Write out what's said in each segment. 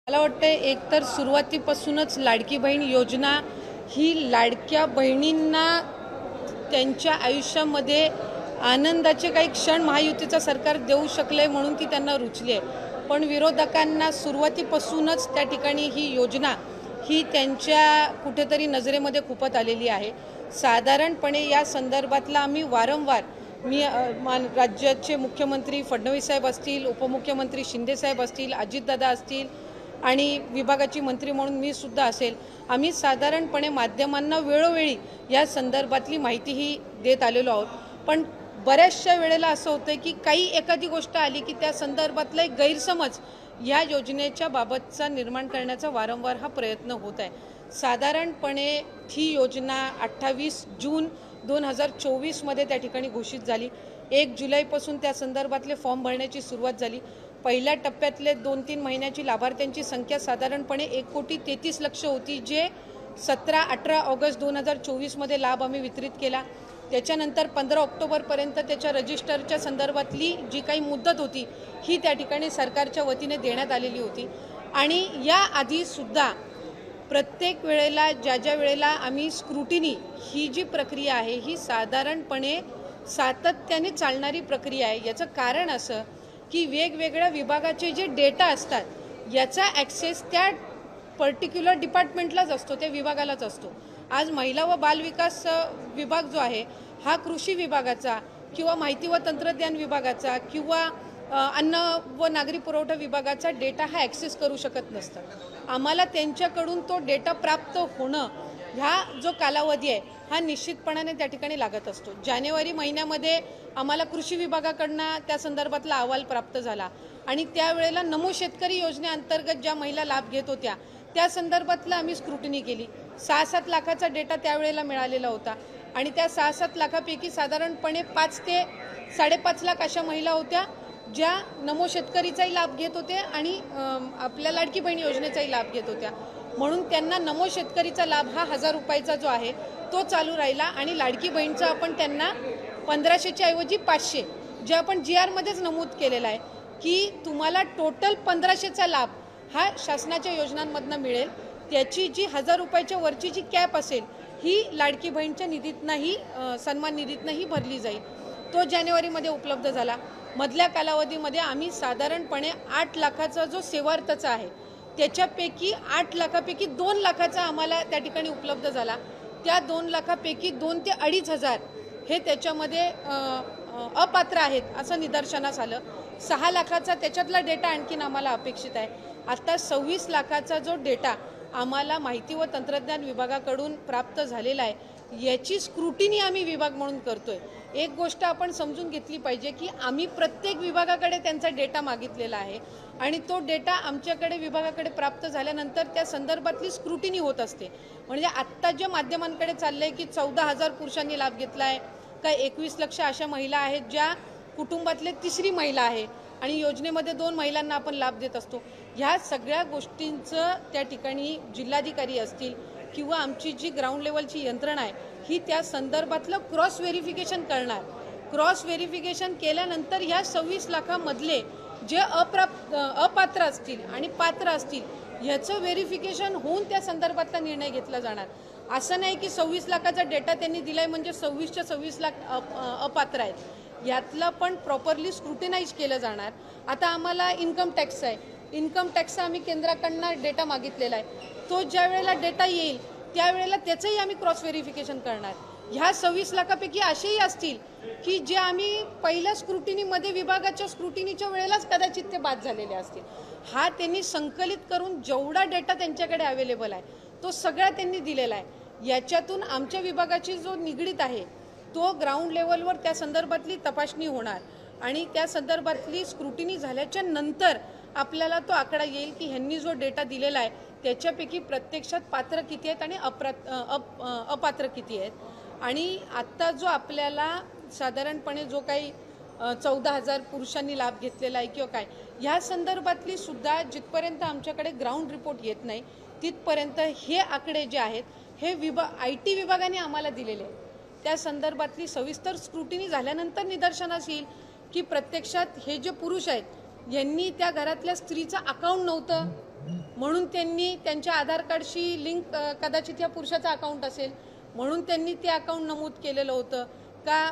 मला वाटतं एकतर सुरुवातीपासूनच लाडकी बहीण योजना ही लाडक्या बहिणींना त्यांच्या आयुष्यामध्ये आनंदाचे काही क्षण महायुतीचं सरकार देऊ शकले म्हणून ती त्यांना रुचली आहे। पण विरोधकांना सुरुवातीपासूनच त्या ठिकाणी ही योजना ही त्यांच्या कुठेतरी नजरेमध्ये खुपत आलेली आहे। साधारणपणे या संदर्भातला आम्ही वारंवार राज्याचे मुख्यमंत्री फडणवीस साहेब असतील, उपमुख्यमंत्री शिंदे साहेब असतील, अजितदादा असतील आणि विभागाची मंत्री म्हणून मी सुद्धा असेल, आम्ही साधारणपणे माध्यमांना वेळोवेळी या संदर्भातली माहिती ही देत आलेलो आहोत। पण बऱ्याचशा वेळेला असं होतं की काही एखादी गोष्ट आली की त्या संदर्भातला एक गैरसमज या योजनेच्या बाबतचा निर्माण करण्याचा वारंवार हा प्रयत्न होत आहे। साधारणपणे ही योजना 28 जून 2024 मध्ये त्या ठिकाणी घोषित झाली। 1 जुलैपासून त्या संदर्भातले फॉर्म भरण्याची सुरुवात झाली। पहिल्या टप्प्यातले 2-3 महिन्याची लाभार्थ्यांची संख्या साधारणपणे 1,33,00,000 होती, जे 17-18 ऑगस्ट 2024 मध्ये लाभ आम्ही वितरित केला। त्याच्यानंतर 15 ऑक्टोबरपर्यंत त्याच्या रजिस्टरच्या संदर्भातली जी काही मुदत होती ही त्या ठिकाणी सरकारच्या वतीने देण्यात आलेली होती। आणि या आधी सुद्धा प्रत्येक वेळेला ज्या वेळेला आम्ही स्क्रुटिनी ही जी प्रक्रिया आहे ही साधारणपणे सातत्याने चालणारी प्रक्रिया आहे। याचं कारण असं की वेगवेगळ्या विभागाचे जे डेटा असतात याचा ॲक्सेस त्या पर्टिक्युलर डिपार्टमेंटलाच असतो, त्या विभागालाच असतो। आज महिला व बालविकास विभाग जो आहे हा कृषी विभागाचा किंवा माहिती व तंत्रज्ञान विभागाचा किंवा अन्न व नागरी पुरवठा विभागाचा डेटा हा ॲक्सेस करू शकत नसतं। आम्हाला त्यांच्याकडून तो डेटा प्राप्त होणं ह्या जो कालावधी आहे हा निश्चितपणाने त्या ठिकाणी लागत असतो। जानेवारी महिन्यामध्ये आम्हाला कृषी विभागाकडून त्या संदर्भातला अहवाल प्राप्त झाला आणि त्यावेळेला नमो शेतकरी योजनेअंतर्गत ज्या महिला लाभ घेत होत्या त्या संदर्भातला आम्ही स्क्रुटिनी केली। 6-7 लाखाचा डेटा त्यावेळेला मिळालेला होता आणि त्या 6-7 लाखापैकी साधारणपणे 5 ते 5.5 लाख अशा महिला होत्या ज्या नमो शेतकरीचाही लाभ घेत होते आणि आपल्या लाडकी बहीण योजनेचाही लाभ घेत होत्या। म्हणून त्यांना नमो शेतकरीचा लाभ हा 1000 रुपयाचा जो आहे तो चालू राहिला आणि लाडकी बहीणचा आपण त्यांना 1500च्या ऐवजी 500 जे आपण GR मध्येच नमूद केलेला आहे की तुम्हाला टोटल 1500चा लाभ हा शासनाच्या योजनांमधनं मिळेल। त्याची जी 1000 रुपयाच्या वरची जी कॅप असेल ही लाडकी बहीणच्या निधीतनंही सन्मान निधीतनंही भरली जाईल। तो जानेवारीमध्ये उपलब्ध झाला। मधल्या कालावधीमध्ये आम्ही साधारणपणे 8 लाखाचा जो सेवार्थचा आहे त्याच्यापैकी 8 लाखापैकी 2 लाखाचा आम्हाला त्या ठिकाणी उपलब्ध झाला। त्या 2 लाखापैकी 2 ते 2,500 हे त्याच्यामध्ये अपात्र आहेत असं निदर्शनास आलं। 6 लाखाचा त्याच्यातला डेटा आणखीन आम्हाला अपेक्षित आहे। आता 26 लाखाचा जो डेटा आम्हाला माहिती व तंत्रज्ञान विभागाकडून प्राप्त झालेला आहे याची स्क्रुटिनी आम्ही विभाग म्हणून करतोय। एक गोष्ट आपण समजून घेतली पाहिजे की आम्ही प्रत्येक विभागाकडे त्यांचा डेटा मागितलेला आहे आणि तो डेटा आमच्याकडे विभागाकडे प्राप्त झाल्यानंतर त्या संदर्भातली स्क्रुटिनी होत असते। म्हणजे आत्ता ज्या माध्यमांकडे चाललंय की 14,000 पुरुषांनी लाभ घेतला आहे का 21 लक्ष अशा महिला आहेत ज्या कुटुंबातले तिसरी महिला आहे आणि योजनेमध्ये 2 महिलांना आपण लाभ देत असतो। ह्या सगळ्या गोष्टींचं त्या ठिकाणी जिल्हाधिकारी असतील किंवा आमची जी ग्राउंड लेवलची यंत्रणा आहे ही त्या संदर्भातलं क्रॉस व्हेरिफिकेशन करणार। क्रॉस व्हेरिफिकेशन केल्यानंतर ह्या 26 लाखामधले जे अपात्र असतील आणि पात्र असतील ह्याचं व्हेरिफिकेशन होऊन त्या संदर्भातला निर्णय घेतला जाणार। असं नाही की 26 लाखाचा डेटा त्यांनी दिलाय म्हणजे 26च्या 26 लाख अपात्र आहेत। यातलं पण प्रॉपरली स्क्रुटिनाइज केलं जाणार। आता आम्हाला इन्कम टॅक्स आहे, इन्कम टॅक्सचा आम्ही केंद्राकडनं डेटा मागितलेला आहे। तो ज्या वेळेला डेटा येईल त्यावेळेला त्याचंही आम्ही क्रॉस व्हेरिफिकेशन करणार। ह्या 26 लाखापैकी असेही असतील की जे आम्ही पहिल्या स्क्रुटिनीमध्ये विभागाच्या स्क्रुटिनीच्या वेळेलाच कदाचित ते बाद झालेले असतील। हा त्यांनी संकलित करून जेवढा डेटा त्यांच्याकडे अवेलेबल आहे तो सगळा त्यांनी दिलेला आहे। याच्यातून आमच्या विभागाची जो निगडीत आहे तो ग्राउंड लेवलवर त्या संदर्भातली तपासणी होणार आणि त्या संदर्भातली स्क्रुटिनी झाल्याच्या नंतर आपल्याला तो आकडा येईल की ह्यांनी जो डेटा दिलेला आहे त्याच्यापैकी प्रत्यक्षात पात्र किती आहेत आणि अपात्र किती आहेत। आणि आत्ता जो आपल्याला साधारणपणे जो काही 14,000 पुरुषांनी लाभ घेतलेला आहे किंवा काय ह्या संदर्भातली सुद्धा जिथपर्यंत आमच्याकडे ग्राउंड रिपोर्ट येत नाही तिथपर्यंत हे आकडे जे आहेत हे IT विभागाने आम्हाला दिलेले आहेत। त्या संदर्भातली सविस्तर स्क्रुटिनी झाल्यानंतर निदर्शनास येईल की प्रत्यक्षात हे जे पुरुष आहेत यांनी त्या घरातल्या स्त्रीचं अकाउंट नव्हतं म्हणून त्यांनी त्यांच्या आधार कार्डशी लिंक कदाचित या पुरुषाचं अकाउंट असेल म्हणून त्यांनी ते अकाउंट नमूद केलेलं होतं का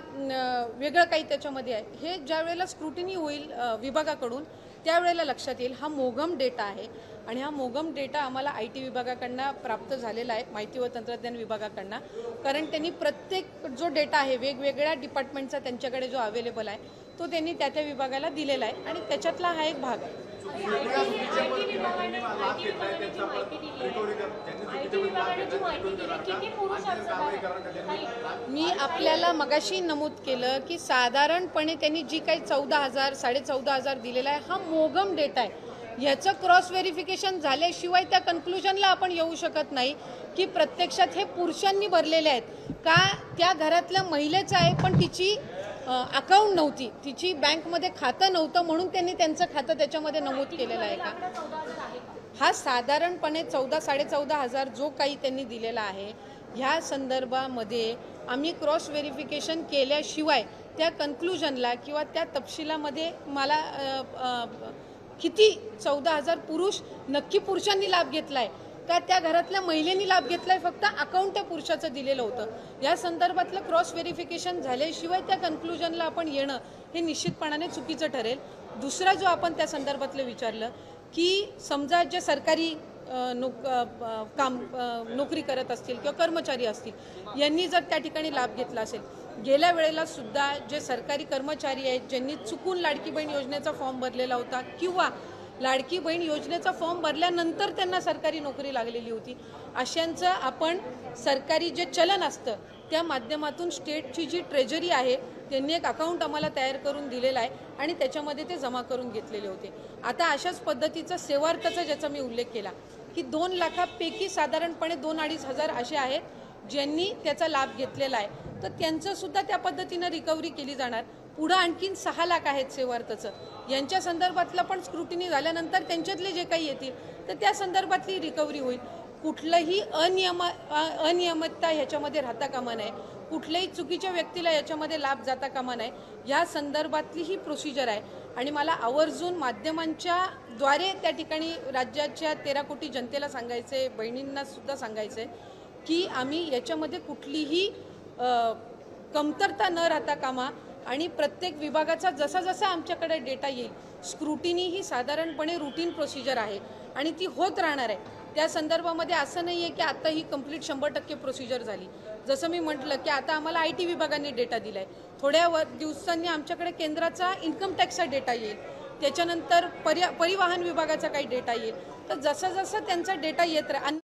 वेगळं काही त्याच्यामध्ये आहे, हे ज्या वेळेला स्क्रुटिनी होईल विभागाकडून त्यावेळेला लक्षात येईल. हा मोघम डेटा आहे आणि हा मोघम डेटा आम्हाला IT विभागाकडनं प्राप्त झालेला आहे, माहिती व तंत्रज्ञान विभागाकडनं. कारण त्यांनी प्रत्येक जो डेटा आहे वेगवेगळ्या डिपार्टमेंटचा त्यांच्याकडे जो अवेलेबल आहे तो त्यांनी त्या त्या विभागाला दिलेला आहे आणि त्याच्यातला हा एक भाग आहे. मी आपल्याला मगाशी नमूद केलं की साधारणपणे त्यांनी जी काही 14,000 14,500 दिलेला आहे हा मोघम डेटा आहे. ह्याचं क्रॉस व्हेरिफिकेशन झाल्याशिवाय त्या कन्क्लुजनला आपण येऊ शकत नाही की प्रत्यक्षात हे पुरुषांनी भरलेले आहेत का त्या घरातल्या महिलेचं आहे पण तिची अकाउंट नव्हती, तिची बँकमध्ये खातं नव्हतं म्हणून त्यांनी त्यांचं खातं त्याच्यामध्ये नमूद केलेलं आहे का. हा साधारणपणे 14,000-14,500 जो काही त्यांनी दिलेला आहे ह्या संदर्भामध्ये आम्ही क्रॉस व्हेरिफिकेशन केल्याशिवाय त्या कन्क्लुजनला किंवा त्या तपशिलामध्ये मला किती 14,000 पुरुष नक्की पुरुषांनी लाभ घेतलाय का त्या घरातल्या महिलेनी लाभ घेतलाय, फक्त अकाउंट त्या पुरुषाचं दिलेलं होतं. या संदर्भातलं क्रॉस व्हेरिफिकेशन झाल्याशिवाय त्या कन्क्लुजनला आपण येणं हे निश्चितपणाने चुकीचं ठरेल. दुसरा जो आपण त्या संदर्भातलं विचारलं की समजा जे सरकारी नोकरी करत असतील किंवा कर्मचारी असतील यांनी जर त्या ठिकाणी लाभ घेतला असेल, गेल्या वेळेला सुद्धा जे सरकारी कर्मचारी आहेत ज्यांनी चुकून लाडकी बहीण योजनेचा फॉर्म भरलेला होता किंवा लाडकी बहीण योजनेचा फॉर्म भरल्यानंतर त्यांना सरकारी नोकरी लागलेली होती, अशांचं आपण सरकारी जे चलन असतं त्या माध्यमातून स्टेटची जी ट्रेजरी आहे त्यांनी एक अकाउंट आम्हाला तयार करून दिलेलं आहे आणि त्याच्यामध्ये ते जमा करून घेतलेले होते. आता अशाच पद्धतीचं सेवार्थाचा ज्याचा मी उल्लेख केला की 2 लाखापैकी साधारणपणे 2-2.5 हजार असे आहेत ज्यांनी त्याचा लाभ घेतलेला आहे, तर त्यांचं सुद्धा त्या पद्धतीनं रिकव्हरी केली जाणार. पुढं आणखीन 6 लाख आहेत सेवार्थाचं, यांच्या संदर्भातलं पण स्क्रुटिनी झाल्यानंतर त्यांच्यातले जे काही येतील तर त्या संदर्भातली रिकव्हरी होईल. कुठलंही अनियमितता ह्याच्यामध्ये राहता कामा नये, कुठल्याही चुकीच्या व्यक्तीला याच्यामध्ये लाभ जाता कामा नये, या संदर्भातली ही प्रोसिजर आहे. आणि मला आवर्जून माध्यमांच्या द्वारे त्या ठिकाणी राज्याच्या 13 कोटी जनतेला सांगायचे, बहिणींना सुद्धा सांगायचे की आम्ही याच्यामध्ये कुठलीही कमतरता न राहता कामा आणि प्रत्येक विभागाचा जसा जसा आमच्याकडे डेटा येईल, स्क्रुटिनी ही साधारणपणे रुटीन प्रोसिजर आहे आणि ती होत राहणार आहे. त्या संदर्भामध्ये असं नाही आहे की आता ही कंप्लीट 100% प्रोसिजर झाली. जसं मी म्हटलं की आता आम्हाला IT विभागाने डेटा दिला आहे, थोड्या दिवसांनी आमच्याकडे केंद्राचा इन्कम टॅक्सचा डेटा येईल, त्याच्यानंतर परिवहन विभागाचा काही डेटा येईल. तर जसं जसं त्यांचा डेटा येत